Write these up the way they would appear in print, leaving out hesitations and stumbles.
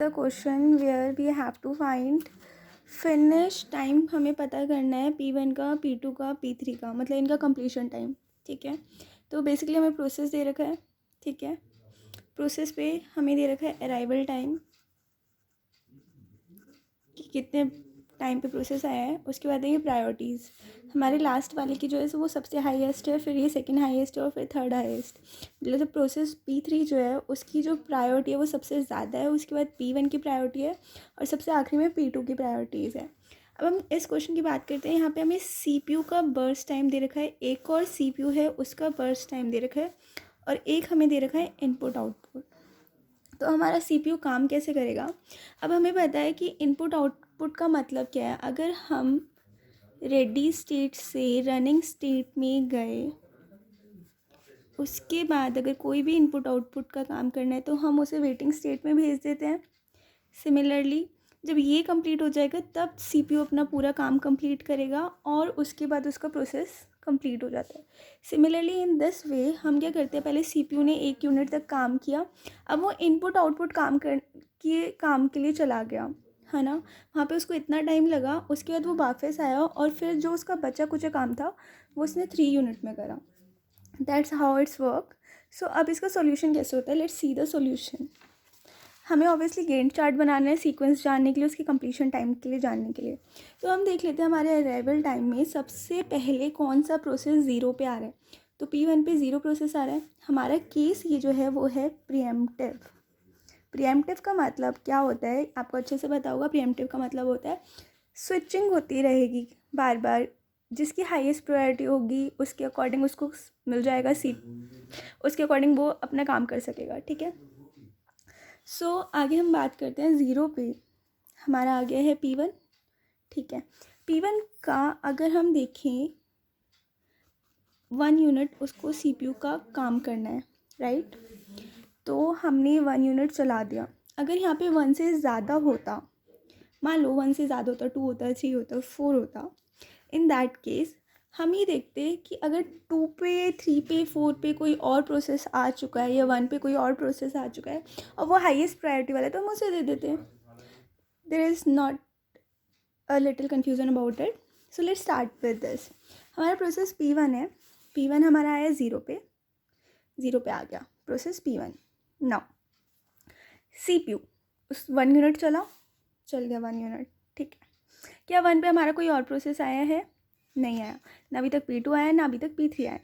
The question where we have to find finish time. हमें पता करना है P1 का, P2 का, P3 का, मतलब इनका कंप्लीशन टाइम। ठीक है, तो बेसिकली हमें प्रोसेस दे रखा है। ठीक है, प्रोसेस पे हमें दे रखा है अराइवल टाइम कि कितने टाइम पे प्रोसेस आया है। उसके बाद है ये प्रायोरिटीज़। हमारे लास्ट वाले की जो है वो सबसे हाईएस्ट है, फिर ये सेकंड हाईएस्ट है और फिर थर्ड हाईएस्ट। मतलब तो प्रोसेस P3 जो है उसकी जो प्रायोरिटी है वो सबसे ज़्यादा है। उसके बाद P1 की प्रायोरिटी है और सबसे आखिरी में P2 की प्रायोरिटीज़ है। अब हम इस क्वेश्चन की बात करते हैं। यहाँ पे हमें CPU का बर्स्ट टाइम दे रखा है, एक और CPU है उसका बर्स्ट टाइम दे रखा है, और एक हमें दे रखा है इनपुट आउटपुट। तो हमारा CPU काम कैसे करेगा। अब हमें पता है कि इनपुट आउटपुट का मतलब क्या है। अगर हम रेडी स्टेट से रनिंग स्टेट में गए, उसके बाद अगर कोई भी इनपुट आउटपुट का काम करना है तो हम उसे वेटिंग स्टेट में भेज देते हैं। सिमिलरली जब ये कंप्लीट हो जाएगा तब CPU अपना पूरा काम कंप्लीट करेगा और उसके बाद उसका प्रोसेस कंप्लीट हो जाता है। सिमिलरली इन दिस वे हम क्या करते हैं, पहले CPU ने 1 यूनिट तक काम किया, अब वो इनपुट आउटपुट काम के लिए चला गया, है ना। वहाँ पे उसको इतना टाइम लगा, उसके बाद वो वापस आया और फिर जो उसका बचा कुछ काम था वो उसने 3 यूनिट में करा। That's how it's work. So अब इसका सोल्यूशन कैसे होता है, लेट्स सी द सोल्यूशन। हमें ऑब्वियसली गेंट चार्ट बनाना है सीक्वेंस जानने के लिए, उसकी कंप्लीशन टाइम के लिए जानने के लिए। तो हम देख लेते हैं हमारे अराइवल टाइम में सबसे पहले कौन सा प्रोसेस 0 पे आ रहा है। तो P1 पे 0 प्रोसेस आ रहा है। हमारा केस ये जो है वो है प्रीएम्प्टिव। प्रीएम्प्टिव का मतलब क्या होता है आपको अच्छे से पता होगा। प्रीएम्प्टिव का मतलब होता है स्विचिंग होती रहेगी बार बार, जिसकी हाईएस्ट प्रायोरिटी होगी उसके अकॉर्डिंग उसको मिल जाएगा सीट, उसके अकॉर्डिंग वो अपना काम कर सकेगा। ठीक है, सो आगे हम बात करते हैं 0 पे हमारा आ गया है P1। ठीक है, P1 का अगर हम देखें 1 यूनिट उसको CPU का काम करना है, राइट। तो हमने 1 यूनिट चला दिया। अगर यहाँ पे 1 से ज़्यादा होता, मान लो 1 से ज़्यादा होता, 2 होता, 3 होता, 4 होता, इन दैट केस हम ये देखते कि अगर 2 पे, 3 पे, 4 पे कोई और प्रोसेस आ चुका है या 1 पे कोई और प्रोसेस आ चुका है और वो हाईएस्ट प्रायोरिटी वाला है तो हम उसे दे देते हैं। There is not a little confusion about it. So let's start with this. हमारा प्रोसेस P1 है। P1 हमारा आया 0 पे, 0 पे आ गया प्रोसेस P1। नाउ CPU उस 1 यूनिट चल गया 1 यूनिट। ठीक है, क्या 1 पे हमारा कोई और प्रोसेस आया है, नहीं आया। ना अभी तक P2 आया, ना अभी तक P3 आया।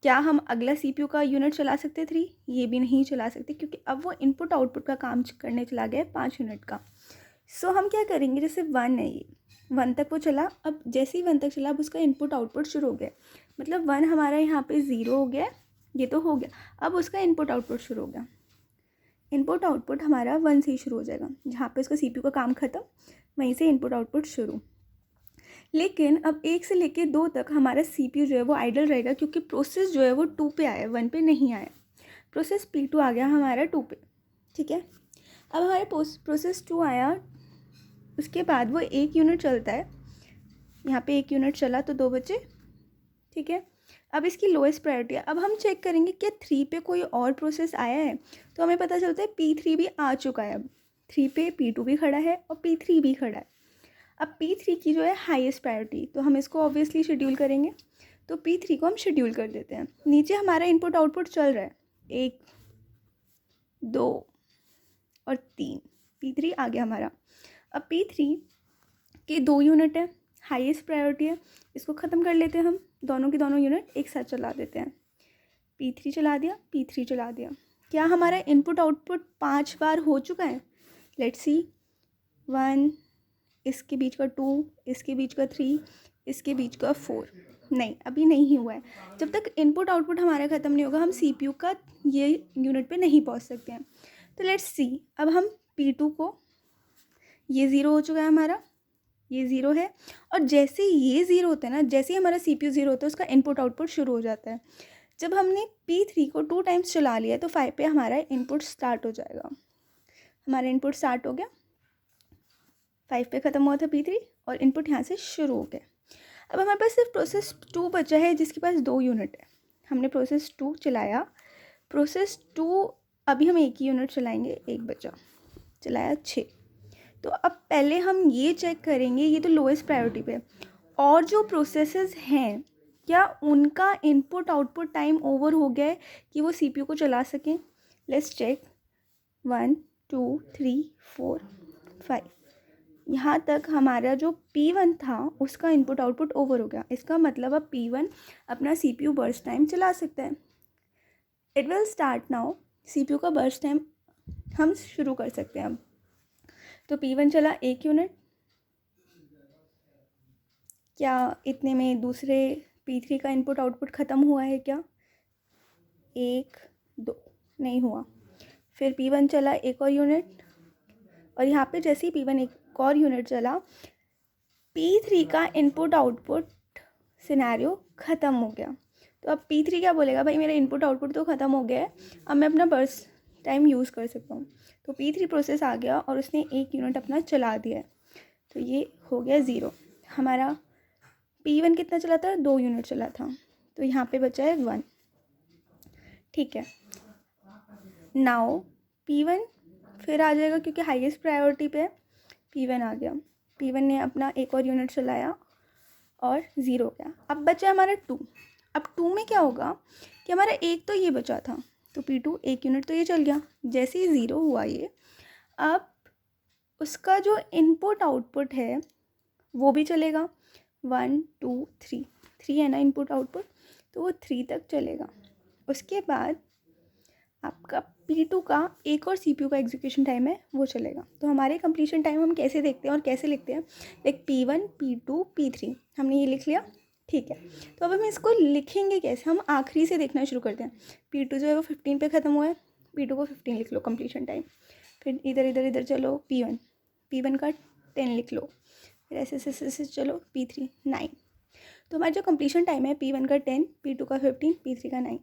क्या हम अगला CPU का यूनिट चला सकते 3, ये भी नहीं चला सकते क्योंकि अब वो इनपुट आउटपुट का काम करने चला गया है 5 यूनिट का। सो हम क्या करेंगे, जैसे 1 है, ये 1 तक वो चला, अब जैसे ही 1 तक चला अब उसका इनपुट आउटपुट शुरू हो गया। मतलब 1 हमारा यहाँ पे 0 हो गया, ये तो हो गया, अब उसका इनपुट आउटपुट शुरू हो गया। इनपुट आउटपुट हमारा 1 से ही शुरू हो जाएगा, जहाँ पे उसका CPU का काम ख़त्म वहीं से इनपुट आउटपुट शुरू। लेकिन अब 1 से लेके 2 तक हमारा CPU जो है वो आइडल रहेगा क्योंकि प्रोसेस जो है वो 2 पे आया, 1 पे नहीं आया। प्रोसेस P2 आ गया हमारा 2 पे। ठीक है, अब हमारे प्रोसेस 2 आया, उसके बाद वो 1 यूनिट चलता है। यहाँ पे 1 यूनिट चला तो 2 बचे। ठीक है, अब इसकी लोएस्ट प्रायोरिटी है। अब हम चेक करेंगे कि 3 पे कोई और प्रोसेस आया है, तो हमें पता चलता है P3 भी आ चुका है। अब 3 पे P2 भी खड़ा है और P3 भी खड़ा है। अब P3 की जो है हाईएस्ट प्रायोरिटी, तो हम इसको ऑब्वियसली शेड्यूल करेंगे। तो P3 को हम शेड्यूल कर देते हैं। नीचे हमारा इनपुट आउटपुट चल रहा है 1, 2 और 3, P3 आ गया हमारा। अब P3 के 2 यूनिट है, हाईएस्ट प्रायोरिटी है, इसको ख़त्म कर लेते हैं हम। दोनों के दोनों यूनिट एक साथ चला देते हैं। P3 चला दिया, P3 चला दिया। क्या हमारा इनपुट आउटपुट 5 बार हो चुका है? लेट्स सी, 1, इसके बीच का 2, इसके बीच का 3, इसके बीच का 4। नहीं, अभी नहीं हुआ है। जब तक इनपुट आउटपुट हमारा ख़त्म नहीं होगा हम CPU का ये यूनिट पे नहीं पहुंच सकते हैं। तो लेट्स सी, अब हम P2 को, ये 0 हो चुका है हमारा, ये 0 है, और जैसे ये 0 होता है ना, जैसे ही हमारा CPU 0 होता है उसका इनपुट आउटपुट शुरू हो जाता है। जब हमने P3 को 2 टाइम्स चला लिया तो 5 पे हमारा इनपुट स्टार्ट हो जाएगा। हमारा इनपुट स्टार्ट हो गया, 5 पे ख़त्म हुआ था P3 और इनपुट यहाँ से शुरू हो गया। अब हमारे पास सिर्फ प्रोसेस 2 बचा है जिसके पास 2 यूनिट है। हमने प्रोसेस 2 चलाया, प्रोसेस 2 अभी हम 1 ही यूनिट चलाएंगे, 1 बचा। चलाया 6। तो अब पहले हम ये चेक करेंगे, ये तो लोएस्ट प्रायोरिटी पे, और जो प्रोसेसेस हैं क्या उनका इनपुट आउटपुट टाइम ओवर हो गया है कि वो CPU को चला सकें। लेट्स चेक 1 2 3 4 5, यहाँ तक हमारा जो P1 था उसका इनपुट आउटपुट ओवर हो गया। इसका मतलब अब P1 अपना CPU बर्स्ट टाइम चला सकता है। It will start now. CPU का बर्स्ट टाइम हम शुरू कर सकते हैं अब। तो P1 चला 1 यूनिट। क्या इतने में दूसरे P3 का इनपुट आउटपुट ख़त्म हुआ है क्या? 1 2 नहीं हुआ। फिर P1 चला 1 और यूनिट, और यहाँ पे जैसे ही P1 एक और यूनिट चला, P3 का इनपुट आउटपुट सिनेरियो ख़त्म हो गया। तो अब P3 क्या बोलेगा, भाई मेरा इनपुट आउटपुट तो ख़त्म हो गया है, अब मैं अपना बर्स्ट टाइम यूज़ कर सकता हूँ। तो P3 प्रोसेस आ गया और उसने 1 यूनिट अपना चला दिया है, तो ये हो गया 0। हमारा P1 कितना चला था? 2 यूनिट चला था, तो यहाँ पे बचा है 1। ठीक है, नाउ P1 फिर आ जाएगा क्योंकि हाईएस्ट प्रायोरिटी पे P1 आ गया। P1 ने अपना 1 और यूनिट चलाया और 0 हो गया। अब बचा हमारा 2। अब 2 में क्या होगा कि हमारा 1 तो ये बचा था, तो P2 1 यूनिट तो ये चल गया। जैसे ही 0 हुआ ये, अब उसका जो इनपुट आउटपुट है वो भी चलेगा। 1 2 3 है ना इनपुट आउटपुट, तो वो 3 तक चलेगा। उसके बाद आपका P2 का एक और CPU का एग्जीक्यूशन टाइम है वो चलेगा। तो हमारे कंप्लीशन टाइम हम कैसे देखते हैं और कैसे लिखते हैं, लाइक P1 P2 P3 हमने ये लिख लिया। ठीक है, तो अब हम इसको लिखेंगे कैसे? हम आखिरी से देखना शुरू करते हैं। P2 जो है वो 15 पे ख़त्म हुआ है, P2 को 15 लिख लो कंप्लीशन टाइम। फिर इधर इधर इधर चलो P1 का 10 लिख लो। फिर ऐसे चलो P3 9। तो हमारा जो कंप्लीशन टाइम है P1 का 10, P2 का 15, P3 का 9।